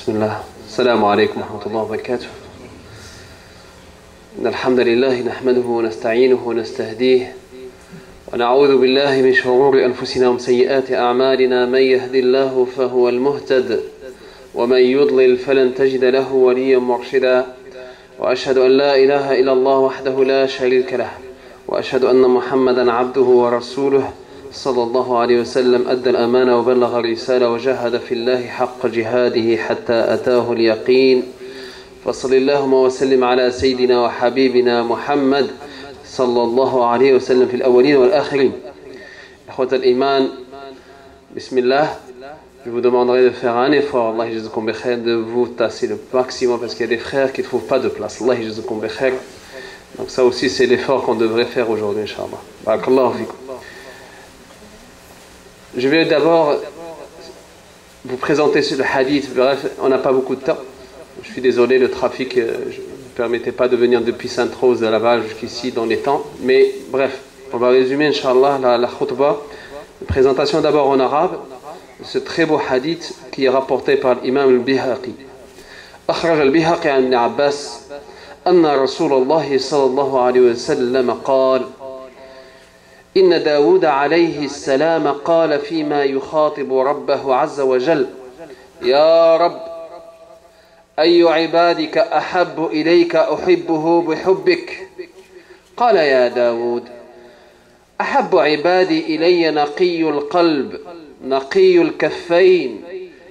بسم الله السلام عليكم ورحمة الله وبركاته إن الحمد لله نحمده ونستعينه ونستهديه ونعوذ بالله من شرور أنفسنا ومن سيئات أعمالنا من يهد الله فهو المهتد ومن يضلل فلن تجد له وليا مرشدا وأشهد أن لا إله إلا الله وحده لا شريك له وأشهد أن محمدا عبده ورسوله صلى الله عليه وسلم أدى الأمانة وبلغ الرسالة وجاهد في الله حق جهاده حتى أتاه اليقين فصل اللهم وسلم على سيدنا وحبيبنا محمد صلى الله عليه وسلم في الأولين والآخرين. إخوة الإيمان بسم الله. Je vous demanderai de faire un effort, Allah yajazakum bi khair, de vous tasser le maximum parce qu'il y a des frères qui ne trouvent pas de place. Allah yajazakum bi khair. Donc ça aussi c'est l'effort qu'on devrait faire aujourd'hui, Inch'Allah. Barakallahu fikum. Je vais d'abord vous présenter le hadith. Bref, on n'a pas beaucoup de temps. Je suis désolé, le trafic ne me permettait pas de venir depuis Sainte-Rose à Laval jusqu'ici dans les temps. Mais bref, on va résumer, Inch'Allah, la khutbah. Une présentation d'abord en arabe. Ce très beau hadith qui est rapporté par l'imam al-Bihaqi. أخرج البيهقي عن ابن عباس أن رسول الله صلى الله عليه وسلم قال إن داود عليه السلام قال فيما يخاطب ربه عز وجل يا رب أي عبادك أحب إليك أحبه بحبك قال يا داود أحب عبادي إلي نقي القلب نقي الكفين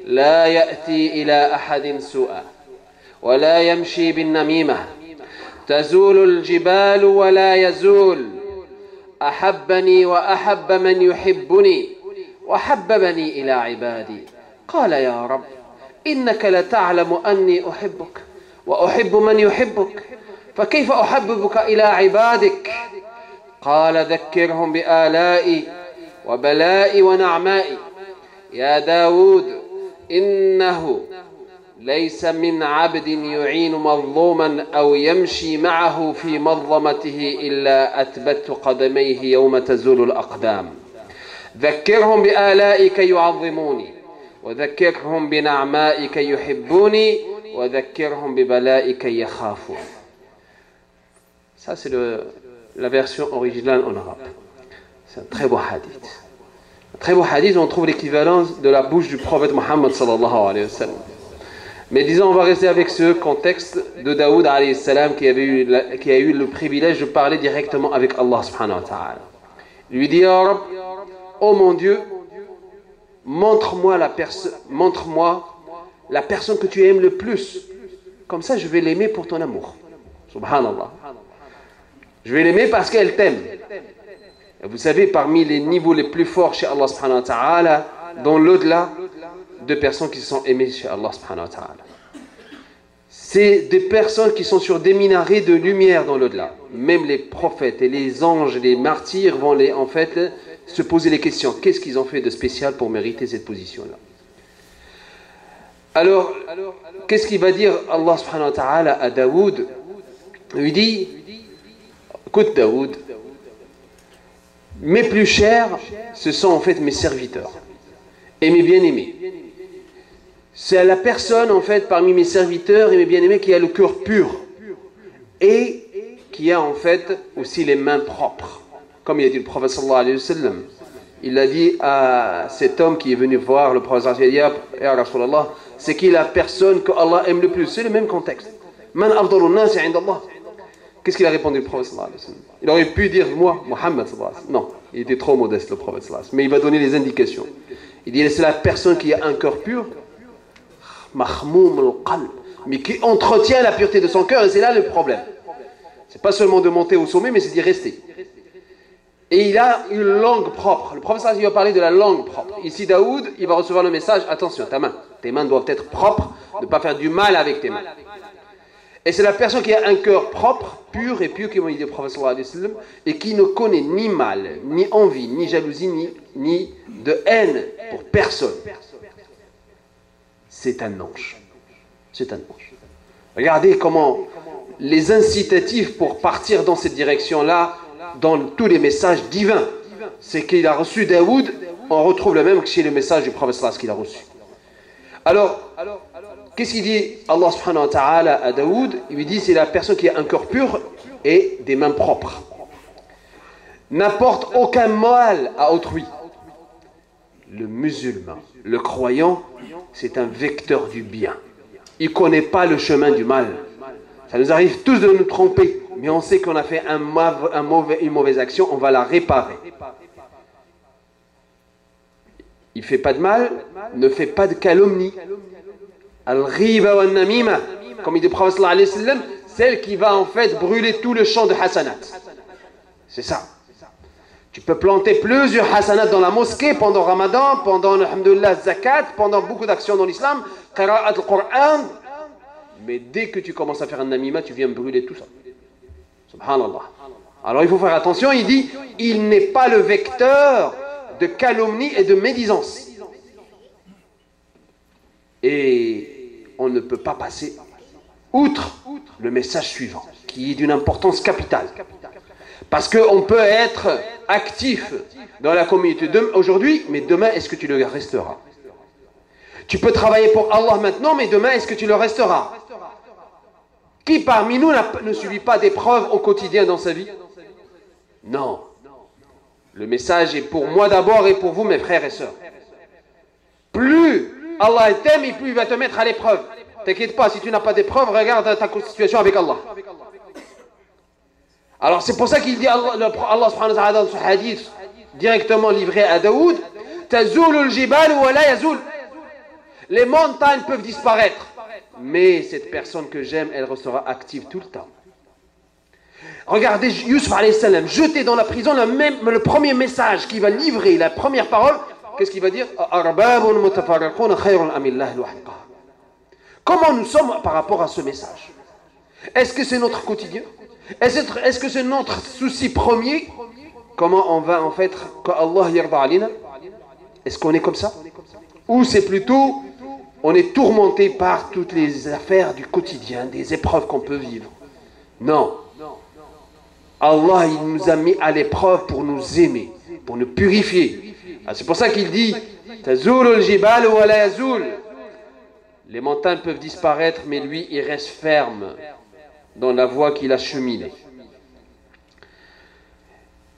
لا يأتي إلى أحد سوءا ولا يمشي بالنميمة تزول الجبال ولا يزول أحبني وأحب من يحبني وحببني إلى عبادي قال يا رب إنك لتعلم أني أحبك وأحب من يحبك فكيف أحببك إلى عبادك قال ذكرهم بآلائي وبلائي ونعمائي يا داود إنه ليس من عبد يعين مظلوما أو يمشي معه في مظلمته إلا أتبت قدميه يوم تزول الأقدام ذكرهم بآلائك يعظموني وذكرهم بنعمائك يحبوني وذكرهم ببلائك يخافون. Ça c'est la version originale en arabe. C'est un très beau hadith. Un très beau hadith, on trouve l'équivalence de la bouche du prophète Mohammed sallallahu alayhi wa sallam. Mais disons, on va rester avec ce contexte de Daoud alayhi salam qui a eu le privilège de parler directement avec Allah subhanahu wa ta'ala. Il lui dit, Ya Rab, oh mon Dieu, montre-moi la personne que tu aimes le plus. Comme ça, je vais l'aimer pour ton amour. Subhanallah. Je vais l'aimer parce qu'elle t'aime. Et vous savez, parmi les niveaux les plus forts chez Allah subhanahu wa ta'ala, dans l'au-delà, deux personnes qui sont aimées chez Allah subhanahu wa ta'ala. C'est des personnes qui sont sur des minarets de lumière dans l'au-delà. Même les prophètes et les anges, les martyrs vont en fait se poser les questions. Qu'est-ce qu'ils ont fait de spécial pour mériter cette position-là? Alors, qu'est-ce qu'il va dire Allah subhanahu wa ta'ala à Daoud? Il lui dit, écoute Daoud, mes plus chers, ce sont en fait mes serviteurs et mes bien-aimés. C'est la personne en fait parmi mes serviteurs et mes bien-aimés qui a le cœur pur et qui a en fait aussi les mains propres. Comme il a dit le prophète sallallahu alayhi wa sallam, il a dit à cet homme qui est venu voir le prophète sallallahu alayhi wa sallam, Ya Rasulallah, c'est qui la personne que Allah aime le plus? C'est le même contexte. Man afdalun nas inda Allah. Qu'est-ce qu'il a répondu le prophète sallallahu alayhi wa sallam? Il aurait pu dire moi, Mohammed sallallahu alayhi wa sallam. Non, il était trop modeste le prophète sallallahu alayhi wa sallam. Mais il va donner les indications. Il dit c'est la personne qui a un cœur pur, mahmoum al-qalb, mais qui entretient la pureté de son cœur, et c'est là le problème. C'est pas seulement de monter au sommet, mais c'est d'y rester. Et il a une langue propre. Le prophète il va parler de la langue propre. Ici, Daoud, il va recevoir le message, attention, tes mains doivent être propres, ne pas faire du mal avec tes mains. Et c'est la personne qui a un cœur propre, pur et pieux, comme il dit le prophète sallallahu alayhi wa sallam, et qui ne connaît ni mal, ni envie, ni jalousie, ni de haine pour personne. C'est un ange. C'est un ange. Regardez comment les incitatifs pour partir dans cette direction-là, dans tous les messages divins, c'est qu'il a reçu Daoud, on retrouve le même que chez le message du prophète sallallahu alayhi wa sallam qu'il a reçu. Alors, Qu'est-ce qu'il dit Allah subhanahu wa ta'ala à Daoud? Il lui dit c'est la personne qui a un cœur pur et des mains propres. N'apporte aucun mal à autrui. Le musulman, le croyant, c'est un vecteur du bien. Il ne connaît pas le chemin du mal. Ça nous arrive tous de nous tromper, mais on sait qu'on a fait une mauvaise action, on va la réparer. Il ne fait pas de mal, ne fait pas de calomnie. Al-ghiba wa namima, comme il dit le prophète sallallahu alayhi wa sallam, celle qui va en fait brûler tout le champ de hasanat. C'est ça. Tu peux planter plusieurs hasanat dans la mosquée pendant Ramadan, pendant alhamdoulilah zakat, pendant beaucoup d'actions dans l'islam, qira'at al-Qur'an, mais dès que tu commences à faire un namima, tu viens brûler tout ça. Subhanallah. Alors il faut faire attention, il dit, il n'est pas le vecteur de calomnie et de médisance. Et on ne peut pas passer outre le message suivant, qui est d'une importance capitale. Parce qu'on peut être actif dans la communauté aujourd'hui, mais demain, est-ce que tu le resteras? Tu peux travailler pour Allah maintenant, mais demain, est-ce que tu le resteras? Qui parmi nous ne subit pas d'épreuves au quotidien dans sa vie? Non. Le message est pour moi d'abord et pour vous, mes frères et sœurs. Plus Allah t'aime et plus il va te mettre à l'épreuve. T'inquiète pas, si tu n'as pas d'épreuve, regarde ta situation avec Allah. Alors c'est pour ça qu'il dit Allah subhanahu wa ta'ala dans ce hadith directement livré à Daoud, Tazulul jibal wa la yazul. Les montagnes peuvent disparaître, mais cette personne que j'aime, elle restera active tout le temps. Regardez Yusuf alayhi salam, jeté dans la prison, le premier message qu'il va livrer, la première parole, qu'est-ce qu'il va dire? Comment nous sommes par rapport à ce message? Est-ce que c'est notre quotidien? Est-ce que c'est notre souci premier? Comment on va en fait, quand Allah yarda alina? Est-ce qu'on est comme ça? Ou c'est plutôt, on est tourmenté par toutes les affaires du quotidien, des épreuves qu'on peut vivre? Non. Allah, il nous a mis à l'épreuve pour nous aimer, pour nous purifier. C'est pour ça qu'il dit Tazulul jibal wa la yazul. Les montagnes peuvent disparaître, mais lui, il reste ferme dans la voie qu'il a cheminée.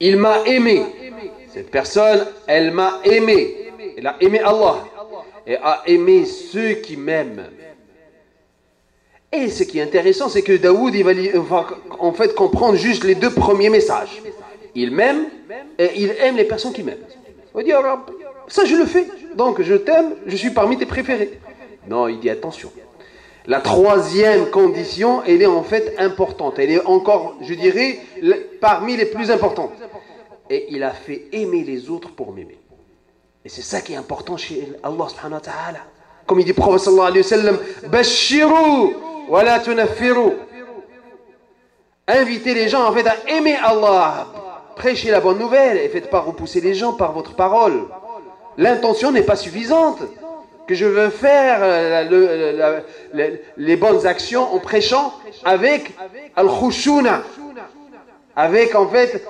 Il m'a aimé. Cette personne, elle m'a aimé. Elle a aimé Allah. Et a aimé ceux qui m'aiment. Et ce qui est intéressant, c'est que Daoud, il va en fait comprendre juste les deux premiers messages. Il m'aime et il aime les personnes qui m'aiment. Il va dire, ça je le fais. Donc je t'aime, je suis parmi tes préférés. Non, il dit attention. La troisième condition, elle est en fait importante. Elle est encore, je dirais, parmi les plus importantes. Et il a fait aimer les autres pour m'aimer. Et c'est ça qui est important chez Allah subhanahu wa ta'ala. Comme il dit le prophète sallallahu alayhi wa sallam, Bashiru wa la tunaffiru. Invitez les gens en fait à aimer Allah. Prêchez la bonne nouvelle et faites pas repousser les gens par votre parole. L'intention n'est pas suffisante. Que je veux faire les bonnes actions en prêchant avec al-khushuna, avec en fait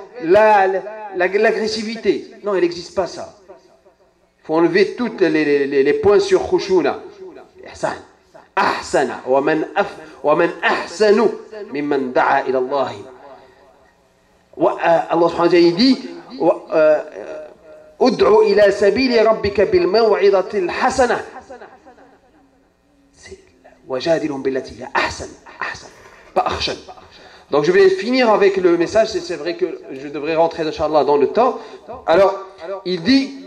l'agressivité. Non, il n'existe pas ça. Il faut enlever tous les points sur khushuna. Ihsan. Ahsana. Wa man ahsanu mimman da'a ila Allah. Allah subhanahu wa ta'ala dit Ud'u ila sabili rabbika bil maw'idati al hasana wajadilhum billati hiya ahsan pas akhshan. Donc je vais finir avec le message. C'est vrai que je devrais rentrer inchallah dans le temps. Alors il dit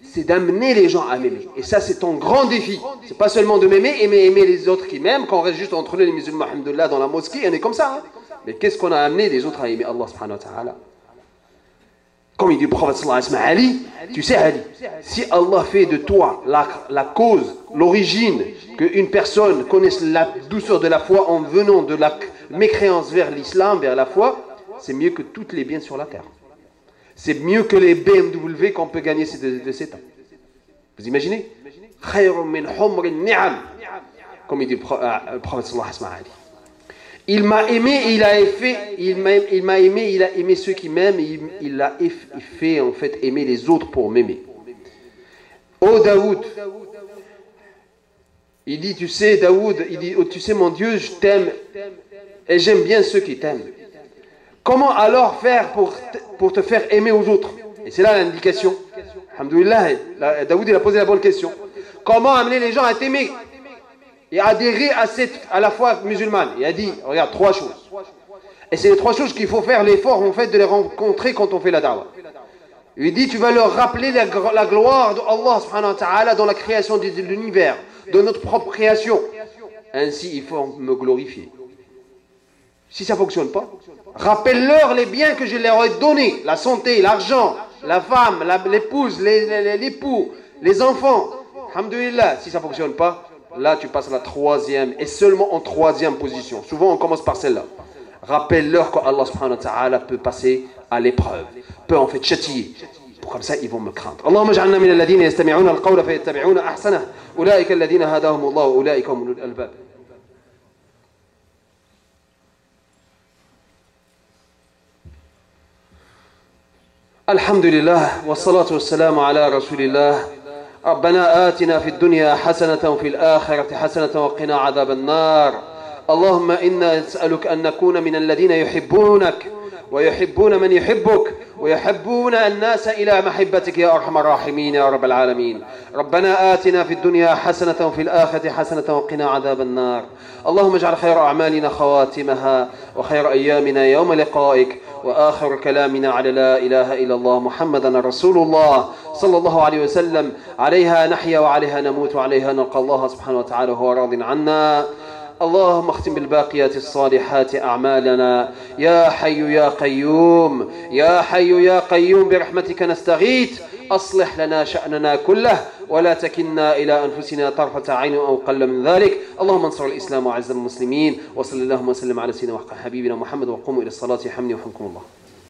c'est d'amener les gens à m'aimer, et ça c'est ton grand défi. C'est pas seulement de m'aimer, aimer les autres qui m'aiment. Quand on reste juste entre les musulmans alhamdoulilah dans la mosquée, on est comme ça, hein. Mais qu'est-ce qu'on a amené les autres à aimer Allah subhanahu wa ta'ala? Comme il dit le prophète sallallahu alayhi wa sallam, Ali, tu sais Ali, si Allah fait de toi la cause, l'origine, qu'une personne connaisse la douceur de la foi en venant de la mécréance vers l'islam, vers la foi, c'est mieux que tous les biens sur la terre. C'est mieux que les BMW qu'on peut gagner de ces temps. Vous imaginez? Comme il dit le prophète sallallahu alayhi wa sallam, Ali. Il m'a aimé et il m'a aimé, il a aimé ceux qui m'aiment, et il a fait en fait aimer les autres pour m'aimer. Ô Daoud, Il dit, tu sais, Daoud, il dit, oh, tu sais, mon Dieu, je t'aime et j'aime bien ceux qui t'aiment. Comment alors faire pour te faire aimer aux autres? Et c'est là l'indication. Alhamdoulilah, Daoud il a posé la bonne question. Comment amener les gens à t'aimer et adhérer à la foi musulmane? Il a dit, regarde, 3 choses. Et c'est les 3 choses qu'il faut faire l'effort en fait de les rencontrer quand on fait la da'wah. Il dit, tu vas leur rappeler la gloire d'Allah subhanahu wa ta'ala dans la création de l'univers, de notre propre création. Ainsi, il faut me glorifier. Si ça ne fonctionne pas, rappelle-leur les biens que je leur ai donnés, la santé, l'argent, la femme, l'épouse, l'époux, les enfants. Alhamdulillah, si ça ne fonctionne pas, là tu passes à la 3e et seulement en 3e position. Souvent on commence par celle-là. Rappelle-leur qu'Allah subhanahu wa ta'ala peut passer à l'épreuve, peut en fait châtier. Comme ça ils vont me craindre. Allahumma ja'alna min alladhina yastami'una al-qawla fayattabi'una ahsanah. Ulaika alladhina hadahum Allah wa ulaika humul albab. الحمد لله والصلاة والسلام على رسول الله ربنا آتنا في الدنيا حسنة وفي الآخرة حسنة وقنا عذاب النار اللهم إنا نسألك أن نكون من الذين يحبونك ويحبون من يحبك ويحبون الناس إلى محبتك يا أرحم الراحمين يا رب العالمين ربنا آتنا في الدنيا حسنة وفي الآخرة حسنة وقنا عذاب النار اللهم اجعل خير أعمالنا خواتمها وخير أيامنا يوم لقائك وآخر كلامنا على لا إله إلا الله محمدا رسول الله صلى الله عليه وسلم عليها نحيا وعليها نموت وعليها نلقى الله سبحانه وتعالى وهو راض عنا اللهم اختم بالباقيات الصالحات أعمالنا يا حي يا قيوم يا حي يا قيوم برحمتك نستغيث أصلح لنا شأننا كله ولا تكلنا إلى أنفسنا طرفة عين أو قل من ذلك اللهم انصر الإسلام وعز المسلمين وصلى اللهم وسلم على سيدنا وحبيبنا محمد وقوموا إلى الصلاة يحمني ويحمكم الله